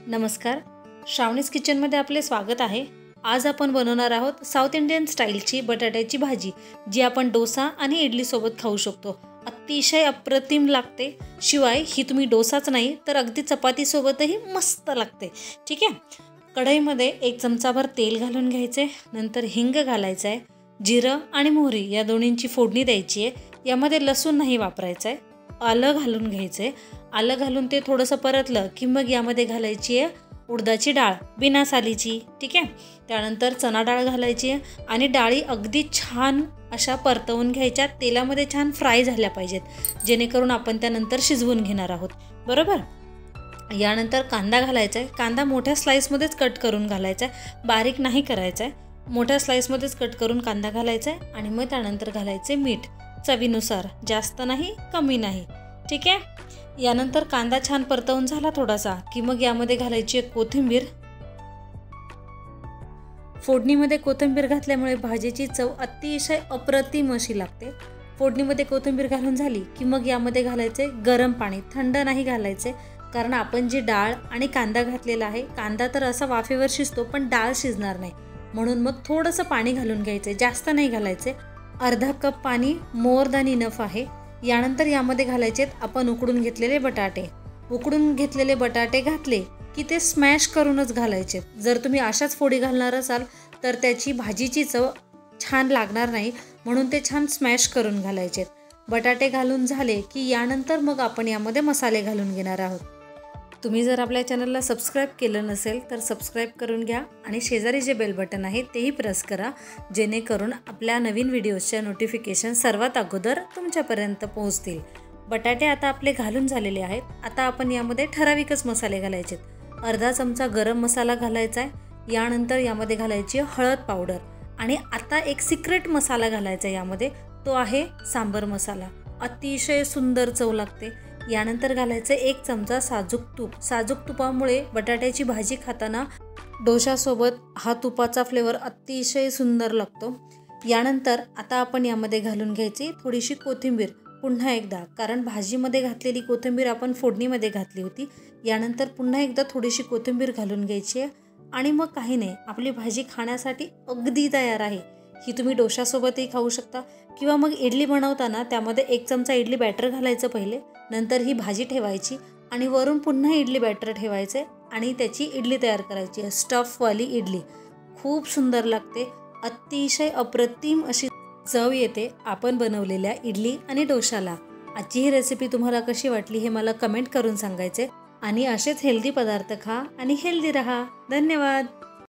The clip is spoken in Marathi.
नमस्कार, श्रावणीज किचनमध्ये आपले स्वागत आहे। आज आपण बनवणार आहोत साऊथ इंडियन स्टाईलची बटाट्याची भाजी, जी आपण डोसा आणि इडली सोबत खाऊ शकतो। अतिशय अप्रतिम लागते। शिवाय ही तुम्ही डोसाच नाही तर अगदी चपाती सोबतही मस्त लागते। ठीक आहे, कढईमध्ये 1 चमचाभर तेल घालून घ्यायचे, नंतर हिंग घालायचं आहे, जिरं आणि मोहरी या दोन्हींची फोडणी द्यायची आहे। यामध्ये लसूण नाही वापरायचं आहे। आलं घालून घ्यायचे। आलं घालून ते थोडंसं परतलं की मग यामध्ये घालायची आहे उडदाची डाळ बिना सालीची। ठीक आहे, त्यानंतर चणा डाळ घालायची आहे आणि डाळी अगदी छान अशा परतवून घ्यायच्या, तेलामध्ये छान फ्राय झाल्या पाहिजेत, जेणेकरून आपण त्यानंतर शिजवून घेणार आहोत। बरोबर, यानंतर कांदा घालायचा आहे। कांदा मोठ्या स्लाइसमध्येच कट करून घालायचा आहे, बारीक नाही करायचा आहे। मोठ्या स्लाइसमध्येच कट करून कांदा घालायचा आहे आणि मग त्यानंतर घालायचे मीठ चवीनुसार, जास्त नाही कमी नाही। ठीक आहे, यानंतर कांदा छान परतवून झाला थोडासा की मग यामध्ये घालायची आहे कोथिंबीर। फोडणीमध्ये कोथिंबीर घातल्यामुळे भाजीची चव अतिशय अप्रतिम अशी लागते। फोडणीमध्ये कोथिंबीर घालून झाली की मग यामध्ये घालायचे गरम पाणी, थंड नाही घालायचे, कारण आपण जी डाळ आणि कांदा घातलेला आहे, कांदा तर असा वाफेवर शिजतो पण डाळ शिजणार नाही, म्हणून मग थोडंसं पाणी घालून घ्यायचे, जास्त नाही घालायचे। अर्धा कप पाणी मोर दॅन इनफ आहे। यानंतर यामध्ये घालायचे आपण उकडून घेतलेले बटाटे। उकडून घेतलेले बटाटे घातले की ते स्मॅश करूनच घालायचे। जर तुम्ही अशाच फोडी घालणार असाल तर त्याची भाजीची चव छान लागणार नाही, म्हणून ते छान स्मॅश करून घालायचे। बटाटे घालून झाले की यानंतर मग आपण यामध्ये मसाले घालून घेणार आहोत। तुम्ही जर आपल्या चॅनलला सबस्क्राईब केलं नसेल तर सबस्क्राईब करून घ्या आणि शेजारी जे बेल बटन आहे तेही प्रेस करा, जेणेकरून आपल्या नवीन व्हिडिओजच्या नोटिफिकेशन सर्वात अगोदर तुमच्यापर्यंत पोहोचतील। बटाटे आता आपले घालून झालेले आहेत। आता आपण यामध्ये ठराविकच मसाले घालायचे। अर्धा चमचा गरम मसाला घालायचा आहे। यानंतर यामध्ये घालायची हळद पावडर आणि आता एक सिक्रेट मसाला घालायचा यामध्ये, तो आहे सांबर मसाला। अतिशय सुंदर चव लागते। यानंतर घालायचं 1 चमचा साजूक तूप। साजूक तुपामुळे बटाट्याची भाजी खाताना डोशासोबत हा तुपाचा फ्लेवर अतिशय सुंदर लागतो। यानंतर आता आपण यामध्ये घालून घ्यायची थोडीशी कोथिंबीर पुन्हा एकदा, कारण भाजीमध्ये घातलेली कोथिंबीर आपण फोडणीमध्ये घातली होती। यानंतर पुन्हा एकदा थोडीशी कोथिंबीर घालून घ्यायची आहे आणि मग काही नाही, आपली भाजी खाण्यासाठी अगदी तयार आहे। ही तुम्ही डोशासोबतही खाऊ शकता किंवा मग इडली बनवताना त्यामध्ये 1 चमचा इडली बॅटर घालायचं पहिले, नंतर ही भाजी ठेवायची आणि वरून पुन्हा इडली बॅटर ठेवायचे आणि त्याची इडली तयार करायची, स्टफवाली इडली। खूप सुंदर लागते, अतिशय अप्रतिम अशी चव येते आपण बनवलेल्या इडली आणि डोशाला। आजची ही रेसिपी तुम्हाला कशी वाटली हे मला कमेंट करून सांगायचे आणि असेच हेल्दी पदार्थ खा आणि हेल्दी रहा। धन्यवाद।